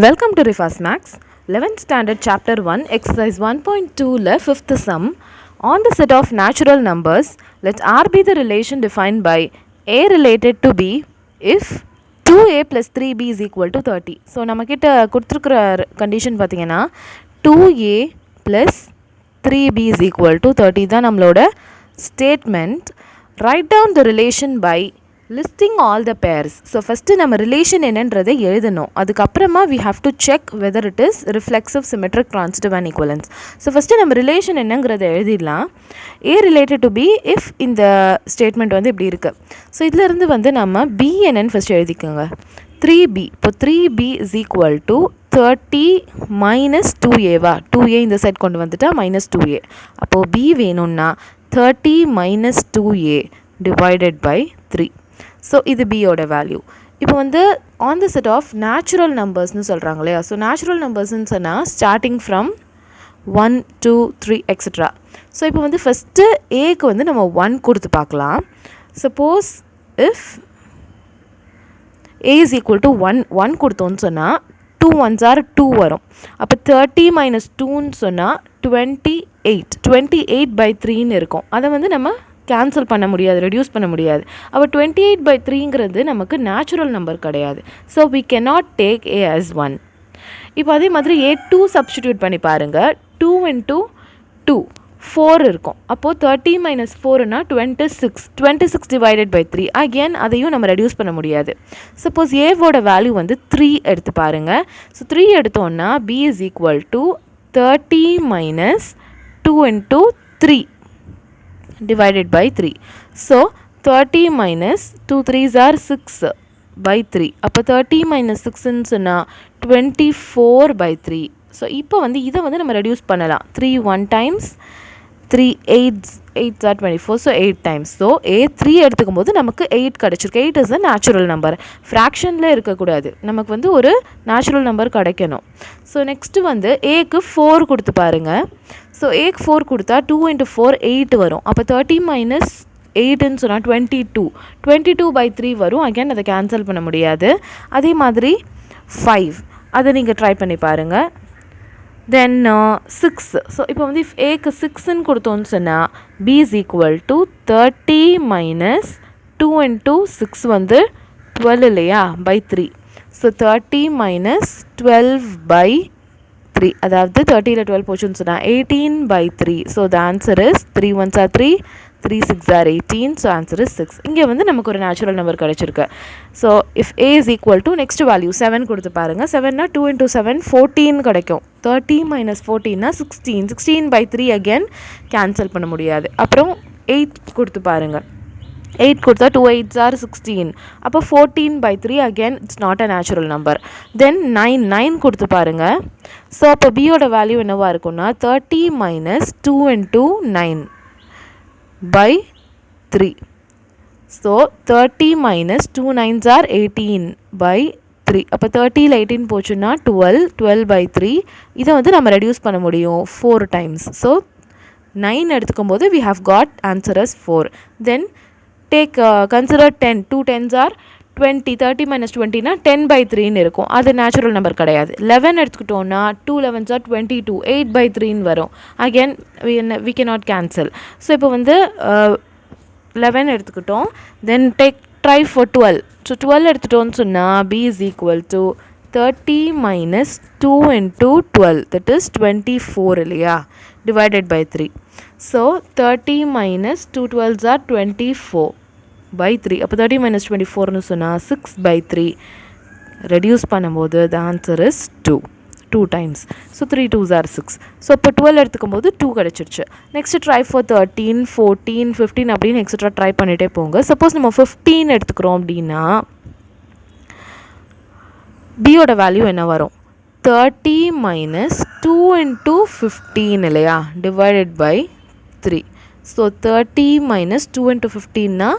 Welcome to Rifas Max, 11th Standard Chapter 1, Exercise 1.2, 5th sum. On the set of natural numbers, let R be the relation defined by A related to B if 2A plus 3B is equal to 30. So, நம்மக்கிட்ட கொடுத்துருக்கிற condition பார்த்தீங்கன்னா 2A plus 3B is equal to 30 தான் நம்மளோட statement. Write down the relation by listing all the pairs. So first நம்ம relation என்னன்றதை எழுதணும். அதுக்கப்புறமா we have to check whether it is reflexive, symmetric, transitive and equivalence. So first நம்ம relation என்னங்கிறதை எழுதிடலாம். A related to B if இந்த statement வந்து இப்படி இருக்கு. So இதில் இருந்து வந்து நம்ம B என்னன்னு first எழுதிக்கோங்க. 3B. இப்போ 3B is equal to 30 minus 2A வா. 2A இந்த சைட் கொண்டு வந்துட்டா minus 2A. அப்போது B வேணும்னா 30 minus 2A divided by 3. So இது பியோட வேல்யூ. இப்போ வந்து on the set of natural நம்பர்ஸ்னு சொல்கிறாங்க இல்லையா. ஸோ நேச்சுரல் நம்பர்ஸ்ன்னு சொன்னால் ஸ்டார்டிங் ஃப்ரம் 1 2 3 எக்ஸட்ரா. ஸோ இப்போ வந்து ஃபஸ்ட்டு ஏக்கு வந்து நம்ம 1 கொடுத்து பார்க்கலாம். Suppose if A is equal to 1 கொடுத்தோன்னு சொன்னால் 2 1s are 2 வரும். அப்போ 30 minus 2ன்னு சொன்னால் 28 by 3ன்னு இருக்கும். அதை வந்து நம்ம கேன்சல் பண்ண முடியாது, ரெடியூஸ் பண்ண முடியாது. அப்போ 28 by 3ங்கிறது நமக்கு நேச்சுரல் நம்பர் கிடையாது. So we cannot take a as 1. இப்போ அதே மாதிரி A2 சப்ஸ்டிடியூட் பண்ணி பாருங்கள். 2 into 2 4 இருக்கும். அப்போது 30 minus 4னா 26 divided by 3. அகெயின் அதையும் நம்ம ரெடியூஸ் பண்ண முடியாது. சப்போஸ் ஏவோட வேல்யூ வந்து 3 எடுத்து பாருங்கள். ஸோ 3 எடுத்தோன்னா B is equal to 30 minus 2 into 3 divided by 3. So 30 minus 2 3s are 6 by 3. அப்போ 30 minus 6ன்னு சொன்னால் 24 by 3. ஸோ இப்போ வந்து இதை வந்து நம்ம ரெடியூஸ் பண்ணலாம். 3 1 times 3 8s are 24. So 8 times. So A 3 எடுத்துக்கும் போது நமக்கு 8 கிடச்சிருக்கு. 8 இஸ் அ நேச்சுரல் நம்பர். ஃப்ராக்ஷனில் இருக்கக்கூடாது, நமக்கு வந்து ஒரு நேச்சுரல் நம்பர் கிடைக்கணும். ஸோ நெக்ஸ்ட்டு வந்து ஏக்கு 4 கொடுத்து பாருங்கள். ஸோ ஏக்கு 4 கொடுத்தா 2 into 4 8 வரும். அப்போ 30 minus 8ன்னு சொன்னால் 22 by 3 வரும். அகேன் அதை கேன்சல் பண்ண முடியாது. அதே மாதிரி 5 அதை நீங்கள் ட்ரை பண்ணி பாருங்கள். தென் 6. ஸோ இப்போ வந்து இஃப் ஏக்கு 6ன்னு கொடுத்தோன்னு சொன்னால் B is equal to 30 minus 2 into 6 வந்து 12 இல்லையா by 3. ஸோ 30 minus 12 by 3, அதாவது 30ல் 12 போச்சுன்னு சொன்னால் 18 by 3. So the answer is 3 1s are 3 3 6 are 18. So answer is 6. இங்கே வந்து நமக்கு ஒரு நேச்சுரல் நம்பர் கிடச்சிருக்கு. So if A is equal to next value 7 கொடுத்து பாருங்கள். 7னா 2 into 7 14 கிடைக்கும். 30 minus 14னா 16 by 3 அகேன் கேன்சல் பண்ண முடியாது. அப்புறம் 8 கொடுத்து பாருங்கள். 8 கொடுத்தா 2 8s are 16. அப்போ 14 by 3 again it's not a natural number. Then 9 கொடுத்து பாருங்கள். ஸோ அப்போ பியோட வேல்யூ என்னவாக இருக்கும்னா 30 minus 2 into 9 by 3. So 30 minus 2 9s are 18 by 3. அப்போ 30ல் 18 போச்சுன்னா 12 by 3. இதை வந்து நம்ம ரெடியூஸ் பண்ண முடியும் 4 times. ஸோ 9 எடுத்துக்கும் போது we have got answer as 4. Then take consider 10. 2 10s are 20. 30 minus 20னா 10 by 3ன்னு இருக்கும். அது நேச்சுரல் நம்பர் கிடையாது. 11 எடுத்துக்கிட்டோன்னா 2 11s are 22. 8 by 3ன்னு வரும். Again we cannot cancel. So இப்போ வந்து 11 எடுத்துக்கிட்டோம். தென் try for 12. ஸோ 12 எடுத்துட்டோன்னு சொன்னால் B is equal to 30 minus 2 into 12, that is 24 இல்லையா, divided by 3. So 30 minus 2 12s are 24 by 3. அப்போ 30 minus 24ன்னு சொன்னால் 6 by 3. ரெடியூஸ் பண்ணும்போது the answer is 2 times. So 3 2s are 6. So இப்போ 12 எடுத்துக்கும் போது 2 கிடச்சிருச்சு. நெக்ஸ்ட் ட்ரை ஃபார் 13 14 15 அப்படின்னு எக்ஸட்ரா ட்ரை பண்ணிகிட்டே போங்க. சப்போஸ் நம்ம 15 எடுத்துக்கிறோம் அப்படின்னா பியோட வேல்யூ என்ன வரும்? 30 minus 2 into 15 இல்லையா, divided by 3. So 30 minus 2 into 15னா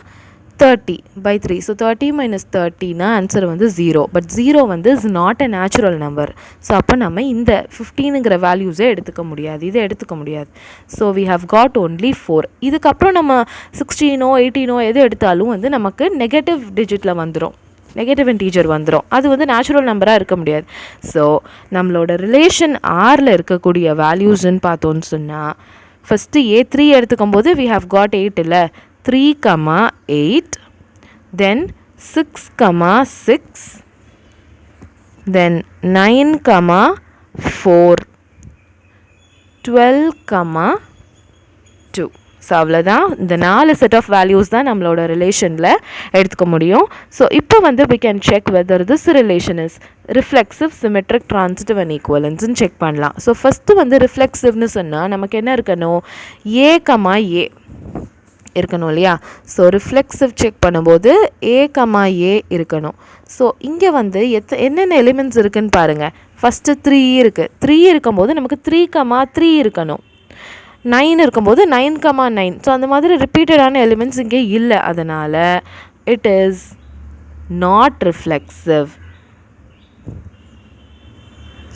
30 by 3. ஸோ 30 minus 30னா ஆன்சர் வந்து 0. பட் 0 வந்து is not a natural number. So அப்போ நம்ம இந்த 15ங்கிற வேல்யூஸே எடுத்துக்க முடியாது, இதை எடுத்துக்க முடியாது. So we have got only 4. இதுக்கப்புறம் நம்ம 16 18 எது எடுத்தாலும் வந்து நமக்கு நெகட்டிவ் டிஜிட்டில் வந்துடும். நெகட்டிவ் இன்டீஜர் வந்துடும். அது வந்து நேச்சுரல் நம்பராக இருக்க முடியாது. ஸோ நம்மளோட ரிலேஷன் ஆரில் இருக்கக்கூடிய வேல்யூஸ்ன்னு பார்த்தோன்னு சொன்னால் ஃபஸ்ட்டு A3 எடுத்துக்கும் போது we have got 8 இல்லை, 3, 8, then 6, 6, then 9, 4, 12, 2. ஸோ அவ்வளோதான். இந்த 4 செட் ஆஃப் வேல்யூஸ் தான் நம்மளோட ரிலேஷனில் எடுத்துக்க முடியும். ஸோ இப்போ வந்து we can check whether this relation is reflexive, symmetric, transitive and equivalence check பண்ணலாம். ஸோ ஃபஸ்ட்டு வந்து ரிஃப்ளெக்சிவ்னு சொன்னால் நமக்கு என்ன இருக்கணும், A, A இருக்கணும் இல்லையா. ஸோ ரிஃப்ளெக்சிவ் செக் பண்ணும்போது A, A இருக்கணும். ஸோ இங்கே வந்து என்னென்ன எலிமெண்ட்ஸ் இருக்குதுன்னு பாருங்கள். ஃபஸ்ட்டு 3 இருக்குது. 3 இருக்கும்போது நமக்கு 3, 3 இருக்கணும். 9 இருக்கும்போது 9, 9. ஸோ அந்த மாதிரி ரிப்பீட்டடான எலிமெண்ட்ஸ் இங்கே இல்லை. அதனால் it is not reflexive.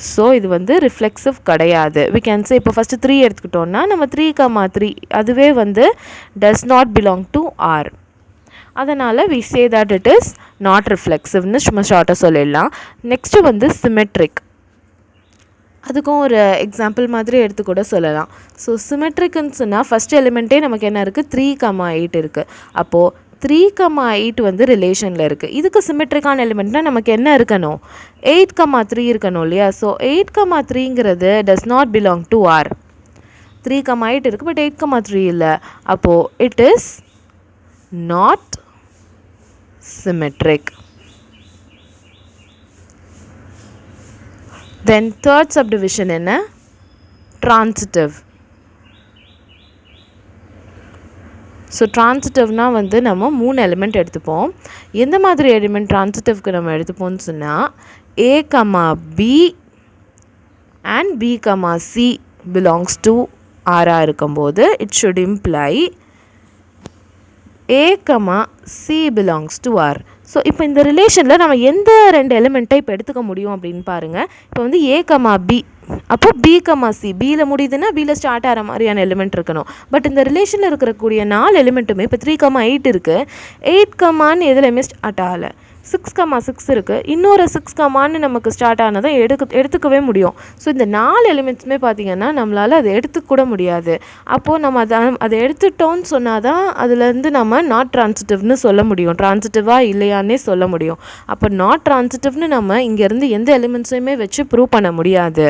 So இது வந்து ரிஃப்ளெக்சிவ் கிடையாது. வி கேன் சே இப்போ ஃபஸ்ட்டு 3 எடுத்துக்கிட்டோன்னா நம்ம 3, 3 அதுவே வந்து does not belong to R. அதனால் we say that it is not ரிஃப்ளெக்சிவ்னு சும்மா ஷார்ட்டாக சொல்லிடலாம். நெக்ஸ்ட்டு வந்து சிமெட்ரிக். அதுக்கும் ஒரு எக்ஸாம்பிள் மாதிரி எடுத்து கூட சொல்லலாம். ஸோ சிமெட்ரிக்குன்னு சொன்னால் ஃபஸ்ட் எலிமெண்ட்டே நமக்கு என்ன இருக்குது, 3, 8 இருக்குது. அப்போது 3, 8 வந்து ரிலேஷனில் இருக்குது. இதுக்கு சிமெட்ரிக்கான எலிமெண்ட்னால் நமக்கு என்ன இருக்கணும், 8, 3 இருக்கணும் இல்லையா. ஸோ 8, 3ங்கிறது does not belong to R. 3, 8 இருக்குது, பட் 8, 3 இல்லை. அப்போது it is not symmetric. Then third subdivision என்ன, transitive. ஸோ ட்ரான்சிட்டிவ்னால் வந்து நம்ம 3 எலிமெண்ட் எடுத்துப்போம். எந்த மாதிரி எலிமெண்ட் ட்ரான்சிட்டிவ்க்கு நம்ம எடுத்துப்போம்னு சொன்னால் A, B and B, C belongs to R இருக்கும்போது it should imply A, C belongs to R. So இப்போ இந்த ரிலேஷனில் நம்ம எந்த 2 எலிமெண்ட்டை இப்போ எடுத்துக்க முடியும் அப்படின்னு பாருங்கள். இப்போ வந்து A, B, அப்போ B, C, Bயில் முடியுதுன்னா Bயில் ஸ்டார்ட் ஆகிற மாதிரியான எலிமெண்ட் இருக்கணும். பட் இந்த ரிலேஷனில் இருக்கக்கூடிய 4 எலிமெண்ட்டுமே இப்போ 3, 8 இருக்குது. 8, எதுலையுமே ஸ்டார்ட் ஆகலை. 6, 6 இருக்குது. இன்னொரு 6, நமக்கு ஸ்டார்ட் ஆனதை எடுத்துக்கவே முடியும். ஸோ இந்த 4 எலிமெண்ட்ஸுமே பார்த்திங்கன்னா நம்மளால் அதை எடுத்துக்கூட முடியாது. அப்போது நம்ம அதை எடுத்துட்டோன்னு சொன்னால் தான் அதுலேருந்து நம்ம நாட் ட்ரான்சிட்டிவ்னு சொல்ல முடியும், ட்ரான்சிட்டிவாக இல்லையான்னே சொல்ல முடியும். அப்போ நாட் ட்ரான்சிட்டிவ்னு நம்ம இங்கேருந்து எந்த எலிமெண்ட்ஸையுமே வச்சு ப்ரூவ் பண்ண முடியாது.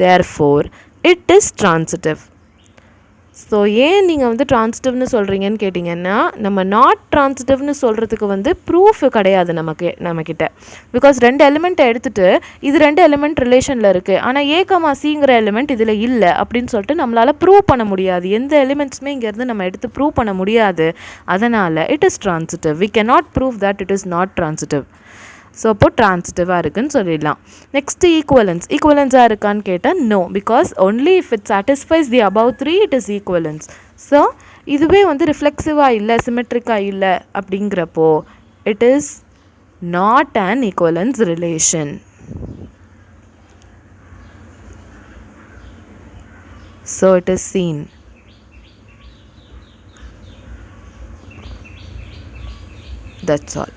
Therefore it is transitive. So ஏன் நீங்கள் வந்து ட்ரான்சிட்டிவ்னு சொல்கிறீங்கன்னு கேட்டிங்கன்னா, நம்ம நாட் ட்ரான்சிட்டிவ்னு சொல்கிறதுக்கு வந்து ப்ரூஃப் கிடையாது நம்மக்கிட்ட. பிகாஸ் 2 எலிமெண்ட்டை எடுத்துகிட்டு இது 2 எலிமெண்ட் ரிலேஷனில் இருக்குது, ஆனால் A, Cங்கிற எலிமெண்ட் இதில் இல்லை அப்படின்னு சொல்லிட்டு நம்மளால் ப்ரூவ் பண்ண முடியாது. எந்த எலிமெண்ட்ஸுமே இங்கேருந்து நம்ம எடுத்து ப்ரூவ் பண்ண முடியாது. அதனால் it is transitive. We cannot prove that it is not transitive. So அப்போது ட்ரான்சிட்டிவாக இருக்குதுன்னு சொல்லிடலாம். நெக்ஸ்ட்டு ஈக்குவலன்ஸாக இருக்கான்னு கேட்டால் no, because only if it satisfies the above 3 it is equivalence. So இதுவே வந்து ரிஃப்ளெக்சிவாக இல்லை, சிமெட்ரிக்காக இல்லை அப்படிங்கிறப்போ it is not an equivalence relation. So it is seen. That's all.